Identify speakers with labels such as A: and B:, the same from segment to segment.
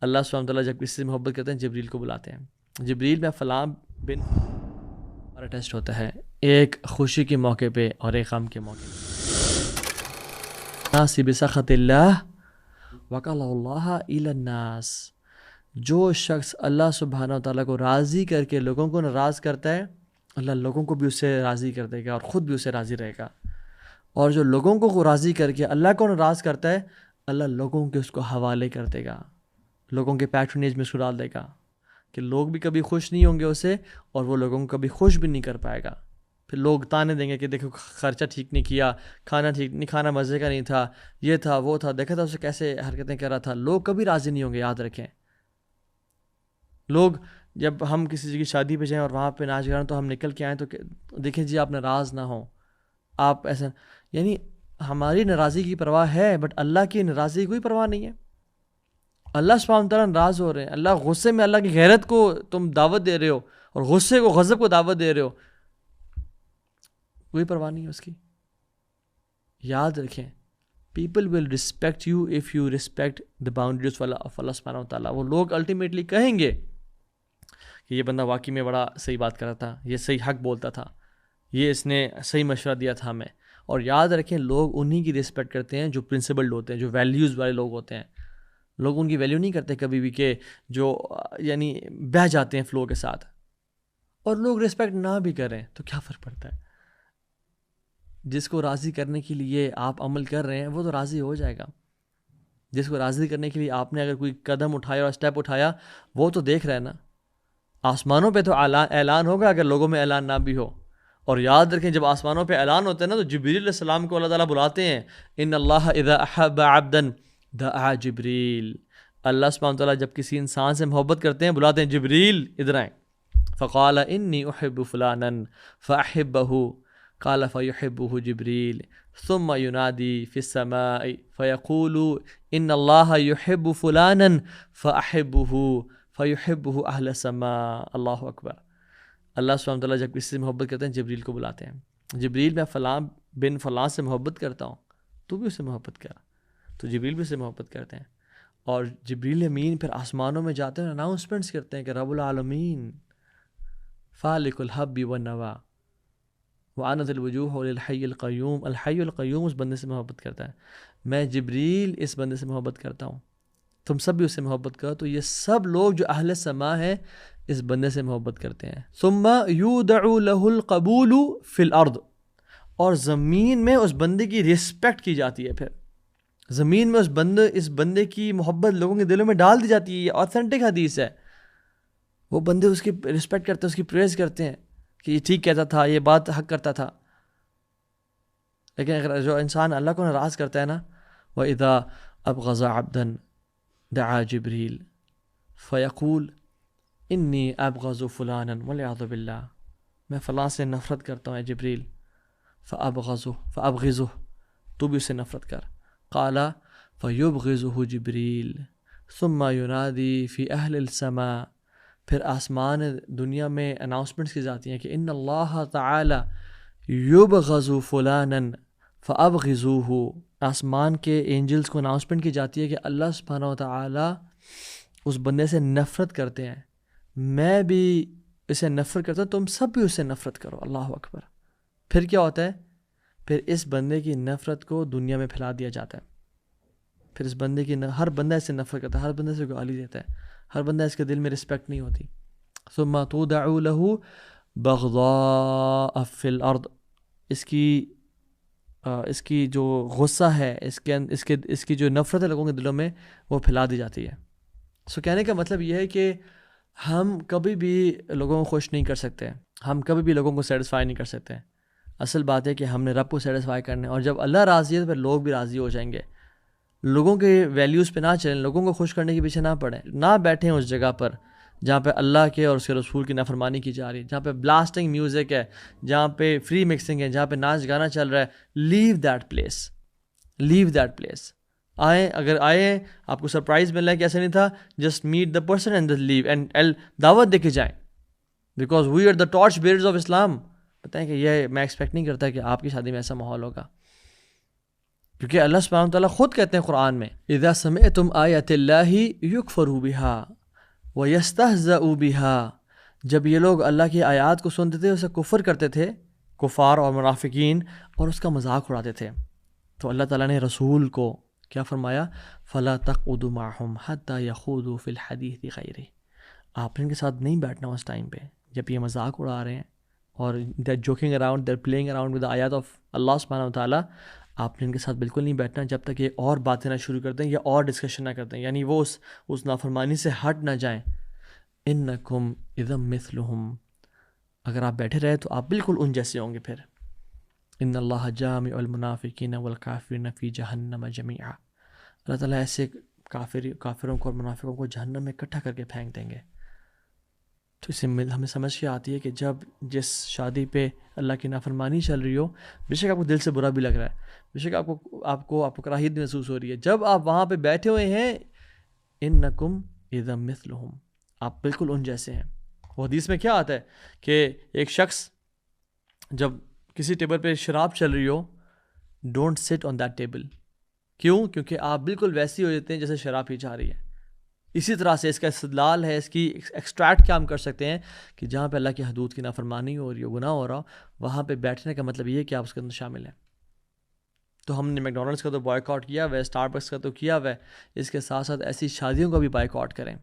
A: اللہ سبحانہ وتعالیٰ جب کسی سے محبت کرتے ہیں جبریل کو بلاتے ہیں. جبریل میں فلاں بن ہمارا ٹیسٹ ہوتا ہے ایک خوشی کے موقع پہ اور ایک غم کے موقع پہ. ناصب سخط اللہ وکل اللہ الی الناس. جو شخص اللہ سبحانہ وتعالیٰ کو راضی کر کے لوگوں کو ناراض کرتا ہے اللہ لوگوں کو بھی اس سے راضی کر دے گا اور خود بھی اس سے راضی رہے گا. اور جو لوگوں کو راضی کر کے اللہ کو ناراض کرتا ہے اللہ لوگوں کے اس کو حوالے کر دے گا, لوگوں کے پیٹرنیج میں اس کو ڈال دے گا کہ لوگ بھی کبھی خوش نہیں ہوں گے اسے اور وہ لوگوں کو کبھی خوش بھی نہیں کر پائے گا. پھر لوگ تانے دیں گے کہ دیکھو خرچہ ٹھیک نہیں کیا, کھانا ٹھیک نہیں, کھانا مزے کا نہیں تھا, یہ تھا وہ تھا, دیکھا تھا اسے کیسے حرکتیں کر رہا تھا. لوگ کبھی راضی نہیں ہوں گے, یاد رکھیں. لوگ جب ہم کسی چیز کی شادی پہ جائیں اور وہاں پہ ناچ گانا تو ہم نکل کے آئیں تو دیکھیں جی آپ ناراض نہ ہوں, آپ ایسا, یعنی ہماری ناراضی کی پرواہ ہے بٹ اللہ کی ناراضی کی کوئی پرواہ نہیں ہے. اللہ سبحانہ وتعالیٰ ناراض ہو رہے ہیں, اللہ غصے میں اللہ کی غیرت کو تم دعوت دے رہے ہو اور غصے کو غضب کو دعوت دے رہے ہو, کوئی پرواہ نہیں ہے اس کی. یاد رکھیں people will respect you if you respect the boundaries of Allah سبحانہ وتعالیٰ. وہ لوگ الٹیمیٹلی کہیں گے کہ یہ بندہ واقعی میں بڑا صحیح بات کر رہا تھا, یہ صحیح حق بولتا تھا, یہ اس نے صحیح مشورہ دیا تھا ہمیں. اور یاد رکھیں لوگ انہی کی رسپیکٹ کرتے ہیں جو پرنسپلڈ ہوتے ہیں, جو ویلیوز والے لوگ ہوتے ہیں. لوگ ان کی ویلیو نہیں کرتے کبھی بھی کہ جو یعنی بہہ جاتے ہیں فلو کے ساتھ. اور لوگ رسپیکٹ نہ بھی کریں تو کیا فرق پڑتا ہے, جس کو راضی کرنے کے لیے آپ عمل کر رہے ہیں وہ تو راضی ہو جائے گا. جس کو راضی کرنے کے لیے آپ نے اگر کوئی قدم اٹھایا اور اسٹیپ اٹھایا وہ تو دیکھ رہے ہیں نا. آسمانوں پہ تو اعلان ہوگا اگر لوگوں میں اعلان نہ بھی ہو. اور یاد رکھیں جب آسمانوں پہ اعلان ہوتا ہے نا تو جبریل علیہ السلام کو اللہ تعالیٰ بلاتے ہیں. ان اللہ اذا احب عبدا دعا جبریل. اللہ سبحانہ وتعالیٰ جب کسی انسان سے محبت کرتے ہیں بلاتے ہیں جبریل ادھر آئیں. فقال انی احب فلانا فاحبہ قال فیحبہ جبریل ثم ینادی فی السماء فیقول ان اللہ یحب فلانا فاحبہ فیحبہ اہل السماء. اللہ اکبر. اللہ سبحانہ وتعالیٰ جب کسی سے محبت کرتے ہیں جبریل کو بلاتے ہیں. جبریل میں فلاں بن فلاں سے محبت کرتا ہوں, تو بھی اسے محبت کر. تو جبریل بھی اسے محبت کرتے ہیں. اور جبریل امین پھر آسمانوں میں جاتے ہیں اناؤنسمنٹس کرتے ہیں کہ رب العالمین فالق الحب والنوا وعنت الوجوہ للحی القیوم. الحی القیوم اس بندے سے محبت کرتا ہے. میں جبریل اس بندے سے محبت کرتا ہوں, تم سب بھی اس سے محبت کرو. تو یہ سب لوگ جو اہل سما ہیں اس بندے سے محبت کرتے ہیں. ثم یودع له القبول فی الارض. اور زمین میں اس بندے کی رسپیکٹ کی جاتی ہے. پھر زمین میں اس بندے کی محبت لوگوں کے دلوں میں ڈال دی جاتی ہے. یہ اوتھینٹک حدیث ہے. وہ بندے اس کی رسپیکٹ کرتے ہیں, اس کی پریز کرتے ہیں کہ یہ ٹھیک کہتا تھا, یہ بات حق کرتا تھا. لیکن اگر جو انسان اللہ کو ناراض کرتا ہے نا, وَإِذَا أَبْغَضَ عَبْدًا دعا جبریل فیقول انی ابغض فلانا والعیاذ باللہ. میں فلاں سے نفرت کرتا ہوں اے جبریل. فابغضه تو بھی اسے نفرت کر. قال فیبغضه جبریل ثم ینادی فی اہل السماء. پھر آسمان دنیا میں اناؤنسمنٹس کی جاتی ہیں کہ ان اللہ تعالی یبغض فلانا فابغضوه. آسمان کے اینجلز کو اناؤنسمنٹ کی جاتی ہے کہ اللہ سبحانہ وتعالی اس بندے سے نفرت کرتے ہیں, میں بھی اسے نفرت کرتا ہوں, تم سب بھی اسے نفرت کرو. اللہ اکبر. پھر کیا ہوتا ہے, پھر اس بندے کی نفرت کو دنیا میں پھیلا دیا جاتا ہے. پھر اس بندے کی ہر بندہ اسے نفرت کرتا ہے, ہر بندے سے گالی دیتا ہے, ہر بندہ اس کے دل میں رسپیکٹ نہیں ہوتی. ثم تودع له بغضاء فی الارض. اس کی جو غصہ ہے, اس کی جو نفرت ہے لوگوں کے دلوں میں وہ پھیلا دی جاتی ہے. سو کہنے کا مطلب یہ ہے کہ ہم کبھی بھی لوگوں کو خوش نہیں کر سکتے, ہم کبھی بھی لوگوں کو سیٹسفائی نہیں کر سکتے. اصل بات ہے کہ ہم نے رب کو سیٹسفائی کرنا ہے, اور جب اللہ راضی ہے تو پھر لوگ بھی راضی ہو جائیں گے. لوگوں کے ویلیوز پہ نہ چلیں, لوگوں کو خوش کرنے کے پیچھے نہ پڑیں, نہ بیٹھیں اس جگہ پر جہاں پہ اللہ کے اور اس کے رسول کی نافرمانی کی جا رہی ہے, جہاں پہ بلاسٹنگ میوزک ہے, جہاں پہ فری مکسنگ ہے, جہاں پہ ناچ گانا چل رہا ہے. Leave that place, leave that place. اگر آئیں آپ کو سرپرائز مل رہا ہے کہ ایسا نہیں تھا, just meet the person and leave and دعوت دے کے جائیں, because we are the torch bearers of Islam. بتائیں کہ یہ میں ایکسپیکٹ نہیں کرتا کہ آپ کی شادی میں ایسا ماحول ہوگا. کیونکہ اللہ سبحانہ وتعالیٰ خود کہتے ہیں قرآن میں اذا سمعتم آیات اللہ یکفر بها ویستہزأ بها، جب یہ لوگ اللہ کی آیات کو سنتے تھے اسے کفر کرتے تھے، کفار اور منافقین، اور اس کا مذاق اڑاتے تھے، تو اللہ تعالیٰ نے رسول کو کیا فرمایا؟ فلا تقعدوا معهم حتى يخوضوا في الحديث غيره، آپ نے ان کے ساتھ نہیں بیٹھنا اس ٹائم پہ جب یہ مذاق اڑا رہے ہیں اور they're joking around, they're playing around with the آیات of اللہ سبحانہ وتعالیٰ، آپ نے ان کے ساتھ بالکل نہیں بیٹھنا جب تک یہ اور باتیں نہ شروع کر دیں یا اور ڈسکشن نہ کر دیں، یعنی وہ اس نافرمانی سے ہٹ نہ جائیں۔ انکم اذا مثلہم، اگر آپ بیٹھے رہے تو آپ بالکل ان جیسے ہوں گے پھر۔ ان اللہ جامع المنافقین والکافرین فی جہنم جمیعا، اللہ تعالیٰ ایسے کافروں کو اور منافقوں کو جہنم میں اکٹھا کر کے پھینک دیں گے۔ تو اس سے ہمیں سمجھ کے آتی ہے کہ جب جس شادی پہ اللہ کی نافرمانی چل رہی ہو، بے شک آپ کو دل سے برا بھی لگ رہا ہے، بے شک آپ کو کراہیت بھی محسوس ہو رہی ہے، جب آپ وہاں پہ بیٹھے ہوئے ہیں انکم اذا مثلہم، آپ بالکل ان جیسے ہیں۔ وہ حدیث میں کیا آتا ہے کہ ایک شخص جب کسی ٹیبل پہ شراب چل رہی ہو، ڈونٹ سٹ آن دیٹ ٹیبل، کیوں؟ کیونکہ آپ بالکل ویسی ہو جاتے ہیں جیسے شراب پی جا رہی ہے۔ اسی طرح سے اس کا استدلال ہے، اس کی ایکسٹریکٹ کیا ہم کر سکتے ہیں کہ جہاں پہ اللہ کی حدود کی نافرمانی ہو رہی ہو، گناہ ہو رہا ہو، وہاں پہ بیٹھنے کا مطلب یہ ہے کہ آپ اس کے اندر شامل ہیں۔ تو ہم نے میکڈونلڈس کا تو بائیکاٹ کیا ہوا ہے، اسٹار بکس کا تو کیا ہوا ہے، اس کے ساتھ ساتھ ایسی شادیوں کا بھی بائیکاٹ کریں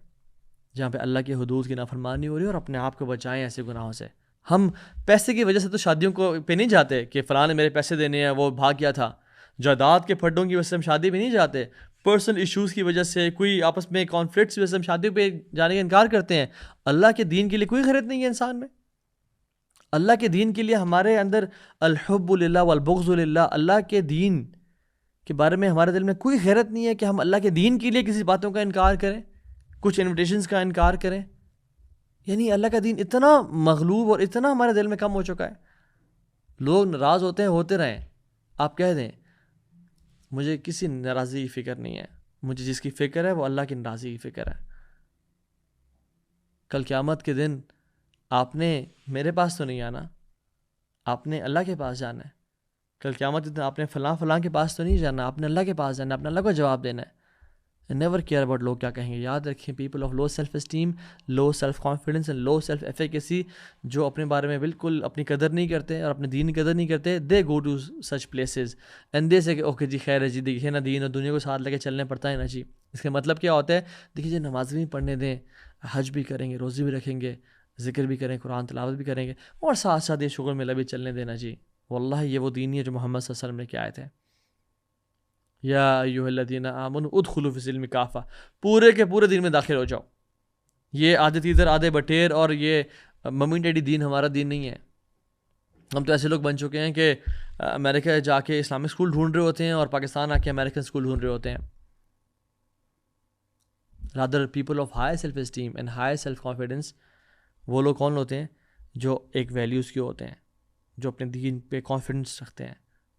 A: جہاں پہ اللہ کی حدود کی نافرمانی ہو رہی ہے، اور اپنے آپ کو بچائیں ایسے گناہوں سے۔ ہم پیسے کی وجہ سے تو شادیوں کو پہ نہیں جاتے کہ فلاں نے میرے پیسے دینے ہیں، وہ بھاگ گیا تھا۔ جائیداد کے پھڈوں کی وجہ سے ہم شادی پہ نہیں جاتے، پرسنل ایشوز کی وجہ سے، کوئی آپس میں کانفلکٹس کی وجہ سے ہم شادیوں پہ جانے کا انکار کرتے ہیں۔ اللہ کے دین کے لیے کوئی غیرت نہیں ہے انسان میں، اللہ کے دین کے لیے ہمارے اندر الحب للہ والبغض للہ، اللہ کے دین کے بارے میں ہمارے دل میں کوئی غیرت نہیں ہے کہ ہم اللہ کے دین کے لیے کسی باتوں کا انکار کریں، کچھ انویٹیشنز کا انکار کریں۔ یعنی اللہ کا دین اتنا مغلوب اور اتنا ہمارے دل میں کم ہو چکا ہے۔ لوگ ناراض ہوتے ہیں، ہوتے رہیں، آپ کہہ دیں مجھے کسی ناراضی کی فکر نہیں ہے، مجھے جس کی فکر ہے وہ اللہ کی ناراضی کی فکر ہے۔ کل قیامت کے دن آپ نے میرے پاس تو نہیں آنا، آپ نے اللہ کے پاس جانا ہے۔ کل قیامت کے دن آپ نے فلاں کے پاس تو نہیں جانا، آپ نے اللہ کے پاس جانا ہے، اپنے اللہ کو جواب دینا ہے۔ نیور کیئر اباؤٹ لوگ کیا کہیں گے۔ یاد رکھیں، people of low self esteem, low self confidence and low self efficacy, جو اپنے بارے میں بالکل اپنی قدر نہیں کرتے اور اپنے دین کی قدر نہیں کرتے، they go to such places and they say کہ اوکے جی خیر ہے جی، دیکھیے نا دین اور دنیا کو ساتھ لے کے چلنے پڑتا ہے نا جی۔ اس کا مطلب کیا ہوتا ہے؟ دیکھیے جی نماز بھی پڑھنے دیں، حج بھی کریں گے، روزے بھی رکھیں گے، ذکر بھی کریں، قرآن تلاوت بھی کریں گے، اور ساتھ ساتھ یہ شغل میلہ بھی چلنے دینا جی۔ واللہ یہ وہ دین نہیں ہے جو محمد صلی اللہ علیہ وسلم نے کیا آئے تھے، یا ایھا الذین آمنوا ادخلوا فی السلم کافہ، پورے کے پورے دین میں داخل ہو جاؤ۔ یہ آدھے تیتر آدھے بٹیر اور یہ ممی ڈیڈی دین ہمارا دین نہیں ہے۔ ہم تو ایسے لوگ بن چکے ہیں کہ امریکہ جا کے اسلامک اسکول ڈھونڈ رہے ہوتے ہیں اور پاکستان آ کے امریکن اسکول ڈھونڈ رہے ہوتے ہیں۔ Rather people of high self esteem and high self confidence, وہ لوگ کون ہوتے ہیں؟ جو ایک ویلیوز کے ہوتے ہیں، جو اپنے دین پہ کانفیڈنس رکھتے ہیں،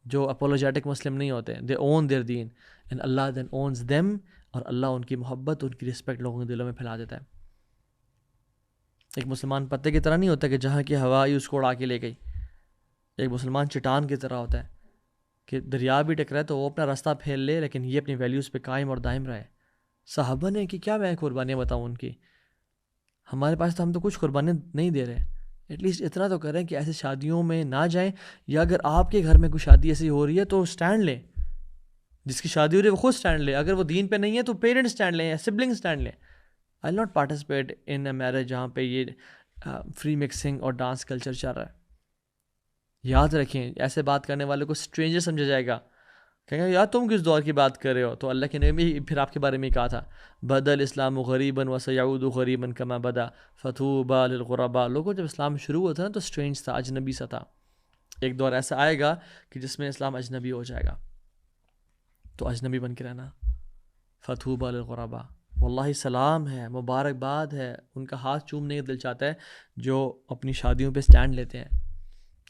A: جو اپولوجیٹک مسلم نہیں ہوتے، دے اون دیئر دین and Allah then owns them, اور اللہ ان کی محبت، ان کی رسپیکٹ لوگوں کے دلوں میں پھیلا دیتا ہے۔ ایک مسلمان پتے کی طرح نہیں ہوتا کہ جہاں کی ہوا آئی اس کو اڑا کے لے گئی۔ ایک مسلمان چٹان کی طرح ہوتا ہے کہ دریا بھی ٹکرائے تو وہ اپنا راستہ پھیل لے، لیکن یہ اپنی ویلیوز پہ قائم اور دائم رہے۔ صحابہ نے کہ کیا میں قربانیاں بتاؤں ان کی، ہمارے پاس تو ہم تو کچھ قربانیاں نہیں دے رہے، ایٹ لیسٹ اتنا تو کریں کہ ایسے شادیوں میں نہ جائیں، یا اگر آپ کے گھر میں کوئی شادی ایسی ہو رہی ہے تو سٹینڈ لیں، جس کی شادی ہو رہی ہے وہ خود سٹینڈ لے، اگر وہ دین پہ نہیں ہے تو پیرنٹ سٹینڈ لیں یا سبلنگ سٹینڈ لیں۔ I not participate in a marriage جہاں پہ یہ فری مکسنگ اور ڈانس کلچر چل رہا ہے۔ یاد رکھیں، ایسے بات کرنے والے کو اسٹرینجر سمجھا جائے گا، کہیں گے یار تم کس دور کی بات کر رہے ہو؟ تو اللہ کے نبی پھر آپ کے بارے میں کہا تھا، بدل اسلام غریباً وسیعود غریباً کما بدا فطوبی للغرباء۔ لوگوں جب اسلام شروع ہوا تھا نا تو اسٹرینج تھا، اجنبی سا تھا۔ ایک دور ایسا آئے گا کہ جس میں اسلام اجنبی ہو جائے گا، تو اجنبی بن کے رہنا۔ فطوبی للغرباء، واللہ سلام ہے، مبارکباد ہے، ان کا ہاتھ چومنے کا دل چاہتا ہے جو اپنی شادیوں پہ سٹینڈ لیتے ہیں،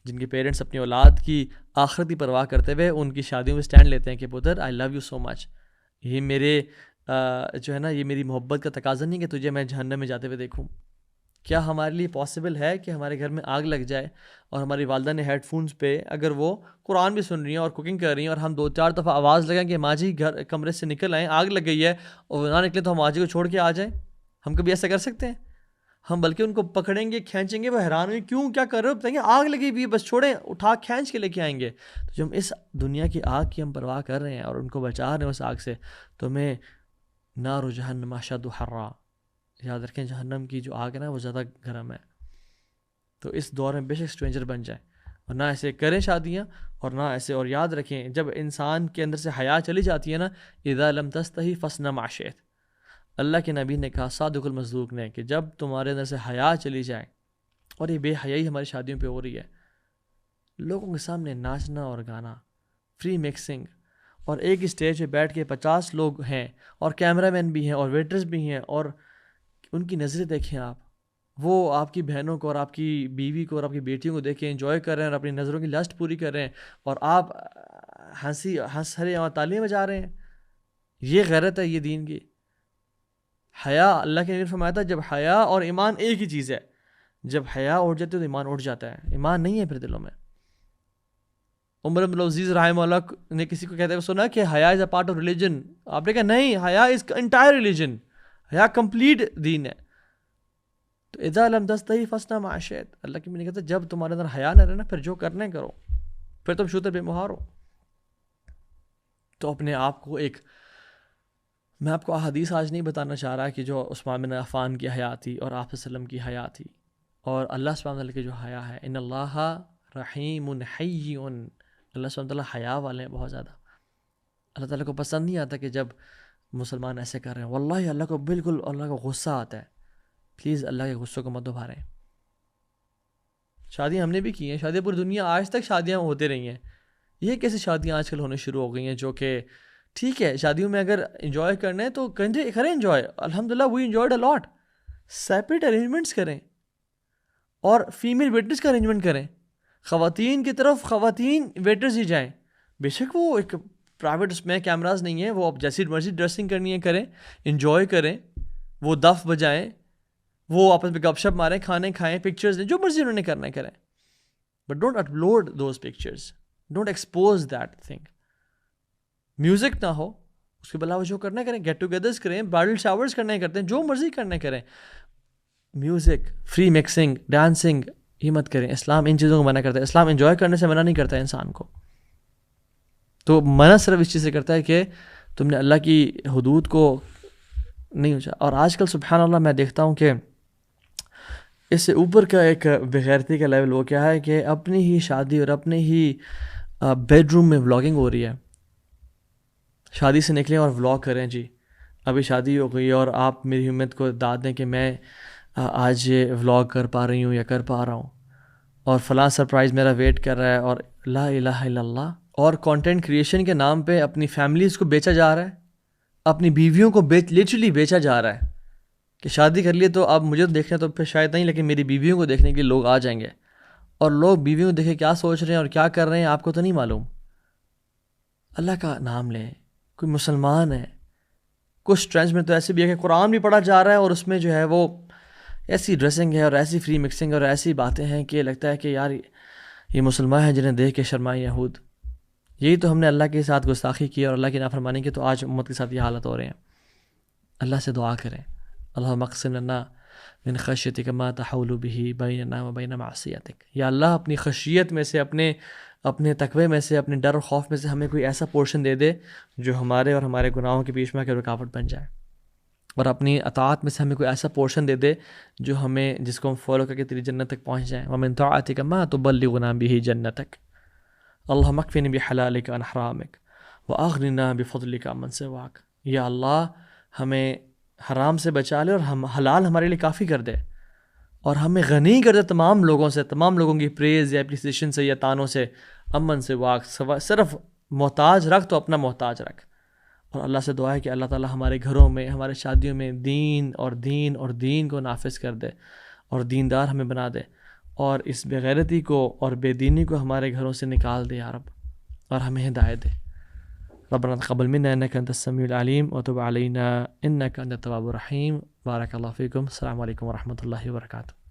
A: جن کے پیرنٹس اپنی اولاد کی آخرت کی پرواہ کرتے ہوئے ان کی شادیوں میں سٹینڈ لیتے ہیں کہ پتر آئی لو یو سو مچ، یہ میرے جو ہے نا، یہ میری محبت کا تقاضا نہیں کہ تجھے میں جہنم میں جاتے ہوئے دیکھوں، کیا ہمارے لیے پاسبل ہے کہ ہمارے گھر میں آگ لگ جائے اور ہماری والدہ نے ہیڈ فونس پہ اگر وہ قرآن بھی سن رہی ہیں اور کوکنگ کر رہی ہیں اور ہم 2-4 دفعہ آواز لگائیں کہ ماں جی گھر کمرے سے نکل آئیں، آگ لگ گئی ہے، اور نہ نکلے تو ہم ماں جی کو چھوڑ کے آ جائیں؟ ہم کبھی ایسا کر سکتے ہیں؟ ہم بلکہ ان کو پکڑیں گے، کھینچیں گے، وہ حیران ہوئی کیوں، کیا کر رہے ہو، بتائیں گے آگ لگی ہوئی، بس چھوڑیں، اٹھا کھینچ کے لے کے آئیں گے۔ تو جب ہم اس دنیا کی آگ کی ہم پرواہ کر رہے ہیں اور ان کو بچا رہے ہیں اس آگ سے، تو ہمیں نار جہنم اشد حرا، یاد رکھیں جہنم کی جو آگ ہے نا وہ زیادہ گرم ہے۔ تو اس دور میں بے شک اسٹرینجر بن جائیں اور نہ ایسے کریں شادیاں، اور نہ ایسے، اور یاد رکھیں جب انسان کے اندر سے حیا چلی جاتی ہے نا، اذا لم تستحی فاصنع ما شئت، اللہ کے نبی نے کہا، صادق المصدوق نے، کہ جب تمہارے اندر سے حیا چلی جائے، اور یہ بے حیائی ہماری شادیوں پہ ہو رہی ہے، لوگوں کے سامنے ناچنا اور گانا، فری مکسنگ، اور ایک ہی اسٹیج پہ بیٹھ کے 50 لوگ ہیں اور کیمرہ مین بھی ہیں اور ویٹرز بھی ہیں، اور ان کی نظریں دیکھیں آپ، وہ آپ کی بہنوں کو اور آپ کی بیوی کو اور آپ کی بیٹیوں کو دیکھیں، انجوائے کر رہے ہیں اور اپنی نظروں کی لسٹ پوری کر رہے ہیں، اور آپ ہنس رہے ہیں اور تالیاں بجا رہے ہیں۔ یہ غیرت ہے، یہ دین کی حیا۔ اللہ کے نبی نے فرمایا تھا جب حیا اور ایمان ایک ہی چیز ہے، جب حیا اٹھ جاتی ہے تو ایمان اٹھ جاتا ہے، ایمان نہیں ہے پھر دلوں میں۔ عمر بن العزیز رحمہ اللہ نے کسی کو کہتے ہوئے سنا کہ حیا از اے پارٹ آف ریلیجن، آپ نے کہا نہیں، حیا از انٹائر ریلیجن، حیا کمپلیٹ دین ہے۔ تو اذا لم تستحی فاصنع ما شئت، اللہ کے نبی نے کہتا جب تمہارے اندر حیا نہ رہے نا، پھر جو کرنا ہے کرو، پھر تم شوتر بے مہار ہو۔ تو اپنے آپ کو ایک، میں آپ کو احادیث آج نہیں بتانا چاہ رہا کہ جو عثمان بن عفان کی حیا تھی اور آپ صلی اللہ علیہ وسلم کی حیا تھی اور اللہ سبحانہ وتعالیٰ کی جو حیا ہے، ان اللہ رحیم حی، اللہ سبحانہ وتعالیٰ حیا والے ہیں بہت زیادہ۔ اللہ تعالیٰ کو پسند نہیں آتا کہ جب مسلمان ایسے کر رہے ہیں، واللہ اللہ کو بالکل، اللہ کو غصہ آتا ہے۔ پلیز اللہ کے غصے کو مت ابھاریں۔ شادیاں ہم نے بھی کی ہیں، شادیاں پوری دنیا آج تک شادیاں ہوتے رہی ہیں، یہ کیسے شادیاں آج کل ہونے شروع ہو گئی ہیں جو کہ ٹھیک ہے، شادیوں میں اگر انجوائے کرنا ہے تو کریں انجوائے، الحمدللہ وی انجوائڈ اے لاٹ، سیپریٹ ارینجمنٹس کریں اور فیمیل ویٹرز کا ارینجمنٹ کریں، خواتین کی طرف خواتین ویٹرز ہی جائیں، بے شک وہ ایک پرائیویٹ اس میں کیمراز نہیں ہیں، وہ آپ جیسی مرضی ڈریسنگ کرنی ہے کریں، انجوائے کریں، وہ دف بجائیں، وہ آپس میں گپ شپ ماریں، کھانے کھائیں، پکچرز دیں، جو مرضی انہوں نے کرنا ہے کریں، but don't upload those pictures, don't expose that thing. Music نہ ہو، اس کے علاوہ جو کرنا ہے کریں، گیٹ ٹوگیدرز کریں، برائڈل شاورز کرنا ہے کرتے ہیں، جو مرضی کرنا ہے کریں، میوزک، فری مکسنگ، ڈانسنگ یہ مت کریں۔ اسلام ان چیزوں کو منع کرتا ہے، اسلام انجوائے کرنے سے منع نہیں کرتا ہے انسان کو، تو منع صرف اس چیز سے کرتا ہے کہ تم نے اللہ کی حدود کو نہیں اونچا۔ اور آج کل سبحان اللہ میں دیکھتا ہوں کہ اس سے اوپر کا ایک بغیرتی کا لیول وہ کیا ہے کہ اپنی ہی شادی اور اپنے ہی بیڈ روم میں ولاگنگ ہو رہی ہے۔ شادی سے نکلیں اور ولاگ کریں، جی ابھی شادی ہو گئی اور آپ میری ہمت کو داد دیں کہ میں آج یہ ولاگ کر پا رہی ہوں یا کر پا رہا ہوں، اور فلاں سرپرائز میرا ویٹ کر رہا ہے، اور لا الہ الا اللہ، اور کانٹینٹ کریشن کے نام پہ اپنی فیملیز کو بیچا جا رہا ہے، اپنی بیویوں کو لٹرلی بیچا جا رہا ہے کہ شادی کر لیے تو اب مجھے تو دیکھنا تو پھر شاید نہیں، لیکن میری بیویوں کو دیکھنے کے لیے لوگ آ جائیں گے، اور لوگ بیویوں کو دیکھے کیا سوچ رہے ہیں اور کیا کر رہے ہیں آپ کو تو نہیں معلوم۔ اللہ کا نام لیں، کوئی مسلمان ہے، کچھ ٹرینڈز میں تو ایسے بھی ہے کہ قرآن بھی پڑھا جا رہا ہے اور اس میں جو ہے وہ ایسی ڈریسنگ ہے اور ایسی فری مکسنگ اور ایسی باتیں ہیں کہ لگتا ہے کہ یار یہ مسلمان ہیں جنہیں دیکھ کے شرمائے یہود۔ یہی تو ہم نے اللہ کے ساتھ گستاخی کی اور اللہ کی نافرمانی کی، تو آج امت کے ساتھ یہ حالت ہو رہے ہیں۔ اللہ سے دعا کریں، اللہم اقسم لنا من خشیتک ما تحول به بیننا وبین معصیتک، یا اللہ اپنی خشیت میں سے، اپنے تقوی میں سے، اپنے ڈر و خوف میں سے ہمیں کوئی ایسا پورشن دے دے جو ہمارے اور ہمارے گناہوں کے بیچ میں رکاوٹ بن جائے، اور اپنی اطاعت میں سے ہمیں کوئی ایسا پورشن دے دے جو ہمیں، جس کو ہم فالو کر کے تیری جنت تک پہنچ جائیں۔ ومن طاعتک ما تبلغنا به جنتک، اللہم اکفنی بحلالک عن حرامک واغننا بفضلک عمن سواک، یا اللہ ہمیں حرام سے بچا لے اور ہم حلال ہمارے لیے کافی کر دے، اور ہمیں غنی کر دے تمام لوگوں سے، تمام لوگوں کی پریز یا اپریسیشن سے یا تانوں سے، امن سے واق، صرف محتاج رکھ تو اپنا محتاج رکھ۔ اور اللہ سے دعا ہے کہ اللہ تعالیٰ ہمارے گھروں میں، ہمارے شادیوں میں دین کو نافذ کر دے اور دیندار ہمیں بنا دے، اور اس بغیرتی کو اور بے دینی کو ہمارے گھروں سے نکال دے یا رب، اور ہمیں ہدایت دے۔ ربنا تقبل منا انك انت السميع العليم وتب علينا انك انت التواب الرحيم بارک اللہ فیکم. السلام علیکم ورحمۃ اللہ وبرکاتہ.